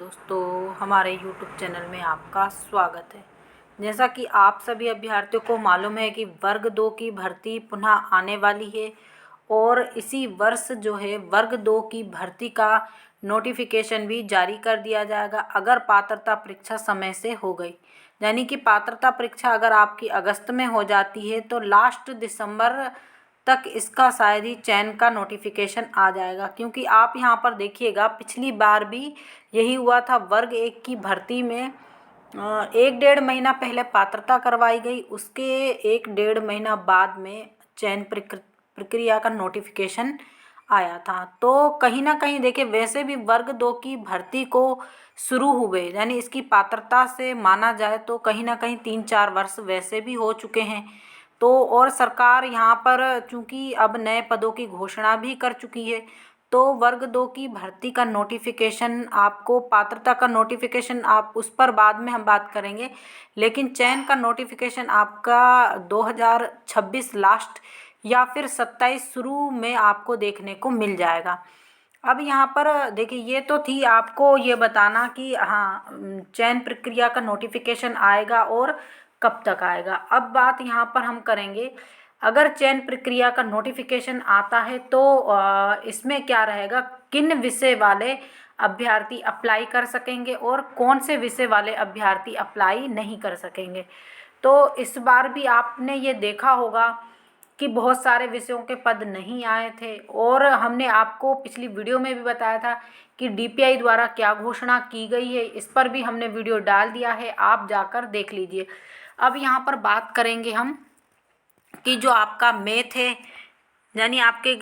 दोस्तों, हमारे YouTube channel में आपका स्वागत है। जैसा कि आप सभी अभ्यर्थियों को मालूम है कि वर्ग 2 की भर्ती पुनः आने वाली है और इसी वर्ष जो है वर्ग 2 की भर्ती का नोटिफिकेशन भी जारी कर दिया जाएगा अगर पात्रता परीक्षा समय से हो गई। यानी कि पात्रता परीक्षा अगर आपकी अगस्त में हो जाती है तो लास्ट दिसंबर तक इसका शायद ही चयन का नोटिफिकेशन आ जाएगा, क्योंकि आप यहाँ पर देखिएगा पिछली बार भी यही हुआ था। वर्ग 1 की भर्ती में 1-1.5 महीना पहले पात्रता करवाई गई, उसके 1-1.5 महीना बाद में चयन प्रक्रिया का नोटिफिकेशन आया था। तो कहीं ना कहीं देखिए, वैसे भी वर्ग 2 की भर्ती को शुरू हुए, यानी इसकी पात्रता से माना जाए तो कहीं ना कहीं 3-4 वर्ष वैसे भी हो चुके हैं। तो और सरकार यहाँ पर चूँकि अब नए पदों की घोषणा भी कर चुकी है, तो वर्ग 2 की भर्ती का नोटिफिकेशन, आपको पात्रता का नोटिफिकेशन, आप उस पर बाद में हम बात करेंगे, लेकिन चयन का नोटिफिकेशन आपका 2026 लास्ट या फिर 27 शुरू में आपको देखने को मिल जाएगा। अब यहाँ पर देखिए, ये तो थी आपको ये बताना कि हाँ, चयन प्रक्रिया का नोटिफिकेशन आएगा और कब तक आएगा। अब बात यहाँ पर हम करेंगे, अगर चयन प्रक्रिया का नोटिफिकेशन आता है तो इसमें क्या रहेगा, किन विषय वाले अभ्यर्थी अप्लाई कर सकेंगे और कौन से विषय वाले अभ्यर्थी अप्लाई नहीं कर सकेंगे। तो इस बार भी आपने ये देखा होगा कि बहुत सारे विषयों के पद नहीं आए थे और हमने आपको पिछली वीडियो में भी बताया था कि डीपीआई द्वारा क्या घोषणा की गई है। इस पर भी हमने वीडियो डाल दिया है, आप जाकर देख लीजिए। अब यहाँ पर बात करेंगे हम कि जो आपका मैथ है, यानी आपके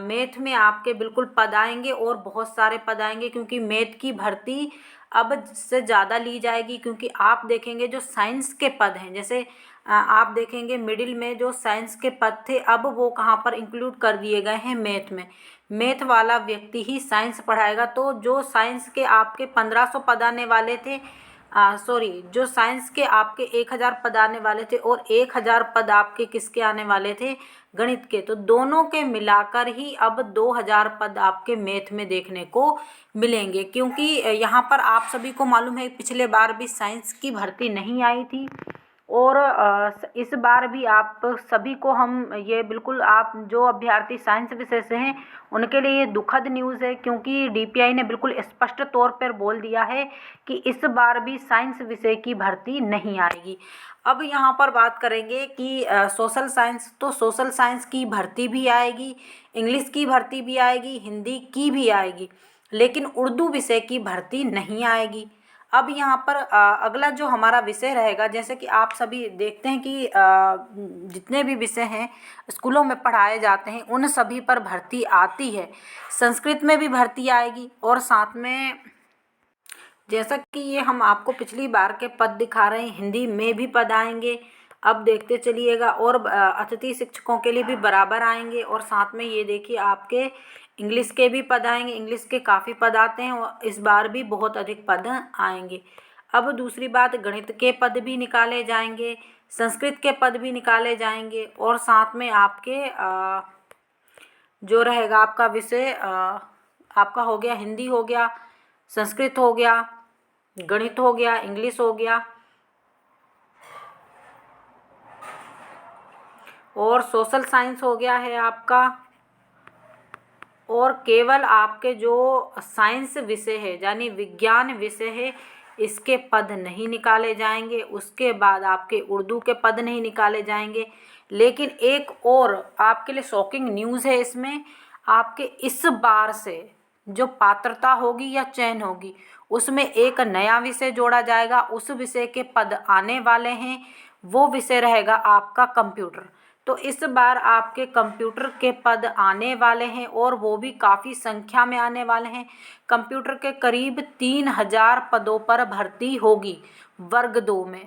मैथ में आपके बिल्कुल पद आएंगे और बहुत सारे पद आएंगे, क्योंकि मैथ की भर्ती अब से ज़्यादा ली जाएगी। क्योंकि आप देखेंगे जो साइंस के पद हैं, जैसे आप देखेंगे मिडिल में जो साइंस के पद थे, अब वो कहाँ पर इंक्लूड कर दिए गए हैं मैथ में। मैथ वाला व्यक्ति ही साइंस पढ़ाएगा। तो जो साइंस के आपके 1500 पद आने वाले थे, जो साइंस के आपके 1000 पद आने वाले थे और 1000 पद आपके किसके आने वाले थे, गणित के, तो दोनों के मिलाकर ही अब 2000 पद आपके मैथ में देखने को मिलेंगे। क्योंकि यहाँ पर आप सभी को मालूम है पिछले बार भी साइंस की भर्ती नहीं आई थी और इस बार भी आप सभी को हम ये बिल्कुल, आप जो अभ्यर्थी साइंस विषय से हैं उनके लिए ये दुखद न्यूज़ है, क्योंकि डीपीआई ने बिल्कुल स्पष्ट तौर पर बोल दिया है कि इस बार भी साइंस विषय की भर्ती नहीं आएगी। अब यहाँ पर बात करेंगे कि सोशल साइंस, तो सोशल साइंस की भर्ती भी आएगी, इंग्लिश की भर्ती भी आएगी, हिंदी की भी आएगी, लेकिन उर्दू विषय की भर्ती नहीं आएगी। अब यहाँ पर अगला जो हमारा विषय रहेगा, जैसे कि आप सभी देखते हैं कि जितने भी विषय हैं स्कूलों में पढ़ाए जाते हैं उन सभी पर भर्ती आती है। संस्कृत में भी भर्ती आएगी और साथ में जैसा कि ये हम आपको पिछली बार के पद दिखा रहे हैं, हिंदी में भी पद आएंगे। अब देखते चलिएगा, और अतिथि शिक्षकों के लिए भी बराबर आएंगे और साथ में ये देखिए आपके इंग्लिश के भी पद आएंगे। इंग्लिश के काफ़ी पद आते हैं और इस बार भी बहुत अधिक पद आएंगे। अब दूसरी बात, गणित के पद भी निकाले जाएंगे, संस्कृत के पद भी निकाले जाएंगे और साथ में आपके जो रहेगा आपका विषय, आपका हो गया हिंदी, हो गया संस्कृत, हो गया गणित, हो गया इंग्लिश, हो गया और सोशल साइंस हो गया है आपका। और केवल आपके जो साइंस विषय है, यानी विज्ञान विषय है, इसके पद नहीं निकाले जाएंगे। उसके बाद आपके उर्दू के पद नहीं निकाले जाएंगे। लेकिन एक और आपके लिए शॉकिंग न्यूज़ है, इसमें आपके इस बार से जो पात्रता होगी या चयन होगी उसमें एक नया विषय जोड़ा जाएगा। उस विषय के पद आने वाले हैं, वो विषय रहेगा आपका कंप्यूटर। तो इस बार आपके कंप्यूटर के पद आने वाले हैं और वो भी काफ़ी संख्या में आने वाले हैं। कंप्यूटर के करीब 3000 पदों पर भर्ती होगी वर्ग 2 में।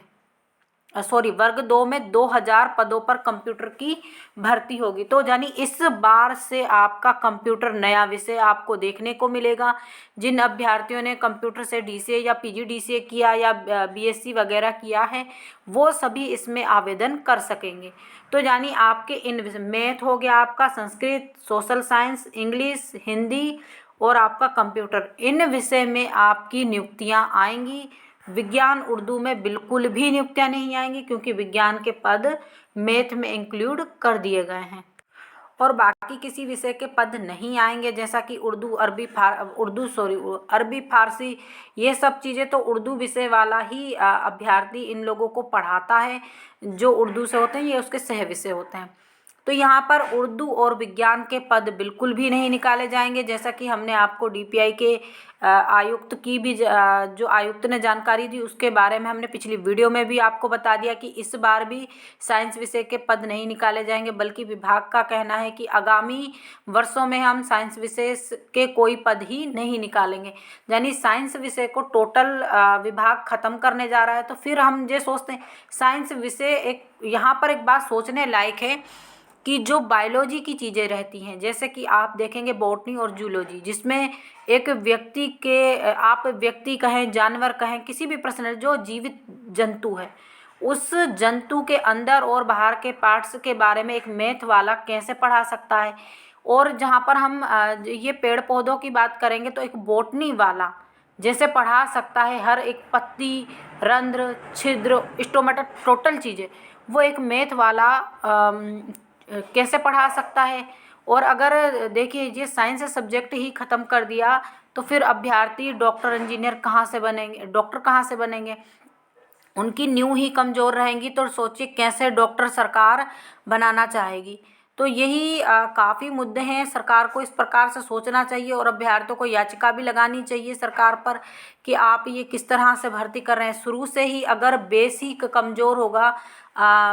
वर्ग 2 में 2000 पदों पर कंप्यूटर की भर्ती होगी। तो यानी इस बार से आपका कंप्यूटर नया विषय आपको देखने को मिलेगा। जिन अभ्यर्थियों ने कंप्यूटर से डीसीए या पीजीडीसीए किया या बीएससी वगैरह किया है, वो सभी इसमें आवेदन कर सकेंगे। तो यानी आपके इन मैथ हो गया आपका, Sanskrit, social science, English, Hindi और आपका कंप्यूटर, इन विषय में आपकी नियुक्तियां आएंगी। विज्ञान उर्दू में बिल्कुल भी नियुक्तियां नहीं आएंगी, क्योंकि विज्ञान के पद मैथ में इंक्लूड कर दिए गए हैं। और बाकी किसी विषय के पद नहीं आएंगे, जैसा कि अरबी फारसी, ये सब चीज़ें तो उर्दू विषय वाला ही अभ्यर्थी इन लोगों को पढ़ाता है। जो उर्दू से होते हैं ये उसके सह विषय होते हैं। तो यहाँ पर उर्दू और विज्ञान के पद बिल्कुल भी नहीं निकाले जाएंगे, जैसा कि हमने आपको डीपीआई के आयुक्त की भी जो आयुक्त ने जानकारी दी उसके बारे में हमने पिछली वीडियो में भी आपको बता दिया कि इस बार भी साइंस विषय के पद नहीं निकाले जाएंगे, बल्कि विभाग का कहना है कि आगामी वर्षों में हम साइंस विषय के कोई पद ही नहीं निकालेंगे। यानी साइंस विषय को टोटल विभाग ख़त्म करने जा रहा है। तो फिर हम ये सोचते हैं साइंस विषय एक, यहाँ पर एक बात सोचने लायक है कि जो बायोलॉजी की चीज़ें रहती हैं, जैसे कि आप देखेंगे बॉटनी और जूलॉजी, जिसमें एक व्यक्ति के, आप व्यक्ति कहें, जानवर कहें, किसी भी प्रश्न, जो जीवित जंतु है, उस जंतु के अंदर और बाहर के पार्ट्स के बारे में एक मैथ वाला कैसे पढ़ा सकता है। और जहाँ पर हम ये पेड़ पौधों की बात करेंगे तो एक बॉटनी वाला जैसे पढ़ा सकता है हर एक पत्ती, रंध्र, छिद्र, स्टोमेटा, टोटल चीज़ें, वो एक मैथ वाला कैसे पढ़ा सकता है। और अगर देखिए ये साइंस सब्जेक्ट ही ख़त्म कर दिया तो फिर अभ्यर्थी डॉक्टर इंजीनियर कहाँ से बनेंगे, डॉक्टर कहाँ से बनेंगे, उनकी नींव ही कमज़ोर रहेंगी। तो सोचिए कैसे डॉक्टर सरकार बनाना चाहेगी। तो यही काफ़ी मुद्दे हैं, सरकार को इस प्रकार से सोचना चाहिए और अभ्यर्थियों को याचिका भी लगानी चाहिए सरकार पर कि आप ये किस तरह से भर्ती कर रहे हैं। शुरू से ही अगर बेसिक कमज़ोर होगा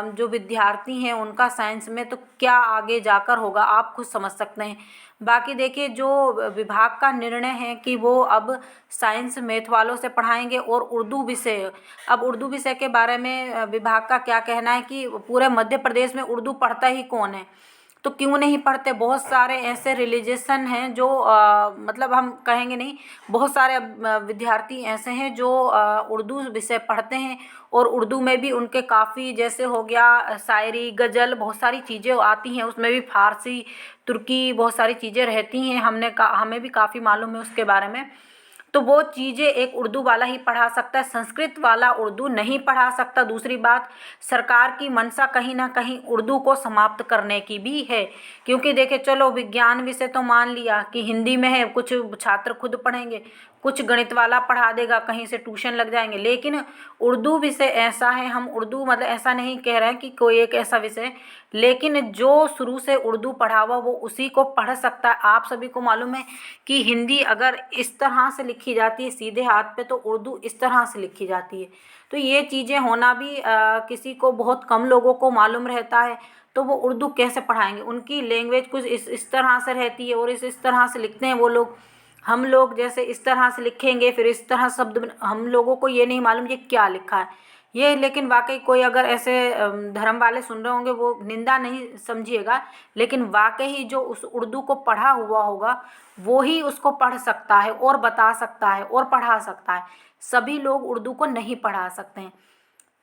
जो विद्यार्थी हैं उनका साइंस में, तो क्या आगे जाकर होगा आप खुद समझ सकते हैं। बाकी देखिए जो विभाग का निर्णय है कि वो अब साइंस मैथ वालों से पढ़ाएंगे और उर्दू विषय, अब उर्दू विषय के बारे में विभाग का क्या कहना है कि पूरे मध्य प्रदेश में उर्दू पढ़ता ही कौन है, तो क्यों नहीं पढ़ते। बहुत सारे ऐसे रिलीजियसन हैं जो मतलब हम कहेंगे नहीं, बहुत सारे विद्यार्थी ऐसे हैं जो उर्दू विषय पढ़ते हैं और उर्दू में भी उनके काफ़ी, जैसे हो गया शायरी, गज़ल, बहुत सारी चीज़ें आती हैं, उसमें भी फारसी, तुर्की, बहुत सारी चीज़ें रहती हैं। हमें भी काफ़ी मालूम है उसके बारे में। तो वो चीज़ें एक उर्दू वाला ही पढ़ा सकता है, संस्कृत वाला उर्दू नहीं पढ़ा सकता। दूसरी बात, सरकार की मंशा कहीं ना कहीं उर्दू को समाप्त करने की भी है, क्योंकि देखिए चलो विज्ञान विषय तो मान लिया कि हिंदी में है, कुछ छात्र खुद पढ़ेंगे, कुछ गणित वाला पढ़ा देगा, कहीं से ट्यूशन लग जाएंगे, लेकिन उर्दू विषय ऐसा है, हम उर्दू मतलब ऐसा नहीं कह रहे हैं कि कोई एक ऐसा विषय, लेकिन जो शुरू से उर्दू पढ़ा हुआ वो उसी को पढ़ सकता है। आप सभी को मालूम है कि हिंदी अगर इस तरह से लिखी जाती है सीधे हाथ पे, तो उर्दू इस तरह से लिखी जाती है। तो ये चीज़ें होना भी किसी को, बहुत कम लोगों को मालूम रहता है। तो वो उर्दू कैसे पढ़ाएंगे, उनकी लैंग्वेज कुछ इस तरह से रहती है और इस तरह से लिखते हैं वो लोग। हम लोग जैसे इस तरह से लिखेंगे, फिर इस तरह शब्द, हम लोगों को ये नहीं मालूम ये क्या लिखा है ये। लेकिन वाकई कोई अगर ऐसे धर्म वाले सुन रहे होंगे, वो निंदा नहीं समझिएगा, लेकिन वाकई ही जो उस उर्दू को पढ़ा हुआ होगा वो ही उसको पढ़ सकता है और बता सकता है और पढ़ा सकता है। सभी लोग उर्दू को नहीं पढ़ा सकते हैं।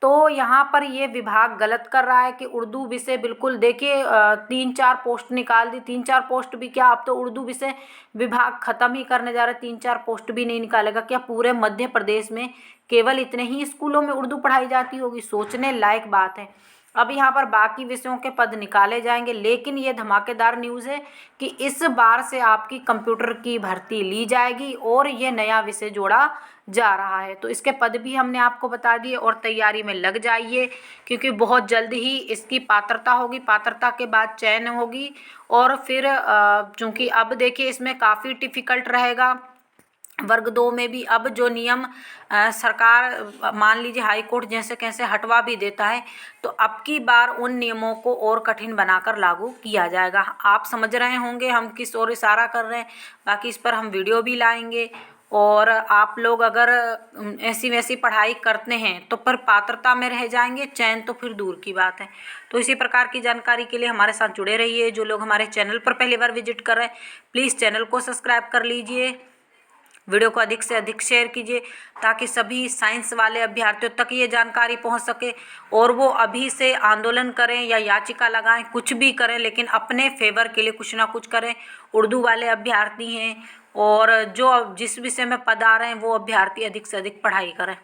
तो यहाँ पर ये विभाग गलत कर रहा है कि उर्दू विषय बिल्कुल, देखिए 3-4 पोस्ट निकाल दी, 3-4 पोस्ट भी क्या, अब तो उर्दू विषय विभाग ख़त्म ही करने जा रहा है। 3-4 पोस्ट भी नहीं निकालेगा क्या पूरे मध्य प्रदेश में केवल इतने ही स्कूलों में उर्दू पढ़ाई जाती होगी? सोचने लायक बात है। अब यहाँ पर बाकी विषयों के पद निकाले जाएंगे, लेकिन ये धमाकेदार न्यूज़ है कि इस बार से आपकी कंप्यूटर की भर्ती ली जाएगी और ये नया विषय जोड़ा जा रहा है। तो इसके पद भी हमने आपको बता दिए और तैयारी में लग जाइए, क्योंकि बहुत जल्द ही इसकी पात्रता होगी, पात्रता के बाद चयन होगी। और फिर चूँकि अब देखिए इसमें काफ़ी डिफ़िकल्ट रहेगा वर्ग 2 में भी। अब जो नियम सरकार मान लीजिए हाई कोर्ट जैसे कैसे हटवा भी देता है, तो अब की बार उन नियमों को और कठिन बनाकर लागू किया जाएगा। आप समझ रहे होंगे हम किस ओर इशारा कर रहे हैं। बाकी इस पर हम वीडियो भी लाएंगे, और आप लोग अगर ऐसी वैसी पढ़ाई करते हैं तो पर पात्रता में रह जाएंगे, चयन तो फिर दूर की बात है। तो इसी प्रकार की जानकारी के लिए हमारे साथ जुड़े रहिए। जो लोग हमारे चैनल पर पहली बार विजिट कर रहे हैं, प्लीज़ चैनल को सब्सक्राइब कर लीजिए, वीडियो को अधिक से अधिक शेयर कीजिए, ताकि सभी साइंस वाले अभ्यर्थियों तक ये जानकारी पहुंच सके और वो अभी से आंदोलन करें या याचिका लगाएं, कुछ भी करें, लेकिन अपने फेवर के लिए कुछ ना कुछ करें। उर्दू वाले अभ्यर्थी हैं, और जो जिस विषय में पढ़ा रहे हैं वो अभ्यर्थी अधिक से अधिक पढ़ाई करें।